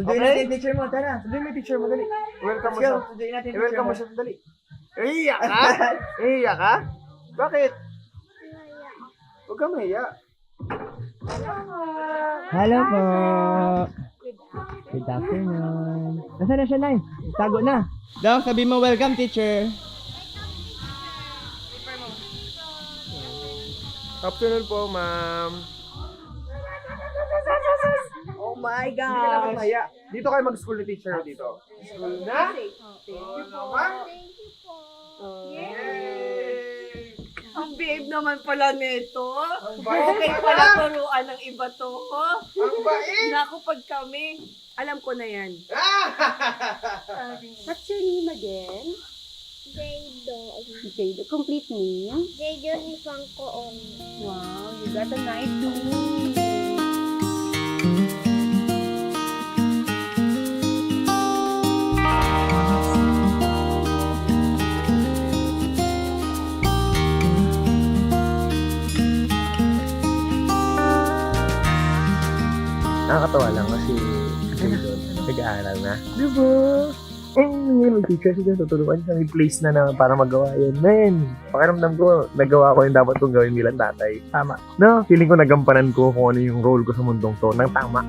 Sunduin Okay? natin yung teacher mo, tara. Sunduin mo yung teacher mo, dali. Welcome Let's mo go, siya. sunduin natin yung teacher I-welcome mo. mo siya, dali. Iiyak ka? Iiyak ka? Bakit? Huwag ka mahiya. Hello po. Good afternoon. Nasaan na siya, Nay? Tago na. Daw, sabi mo welcome, teacher. Afternoon po, ma'am. Oh my Hindi ka naman gosh. mahiya. Dito kayo mag-school ni teacher dito. School na? Oo naman. Yay! Ang babe naman pala nito. Ang bait Okay pala. pala turuan ng iba to. Ang bait! Naku, pag kami, alam ko na yan. What's your name again? Jado. Jado. Complete name? Jado ni Fangkoong. Wow, you got a nice name. Nakakatawa lang kasi nag-aaral na. Diba? Ngayon mag-teacher siya, tutulungan siya. May place na para magawa yun. Men, pakiramdam ko, nagawa ko yung dapat kong gawin bilang tatay. Tama. No, feeling ko nagampanan ko kung ano yung role ko sa mundong to. Nang tama.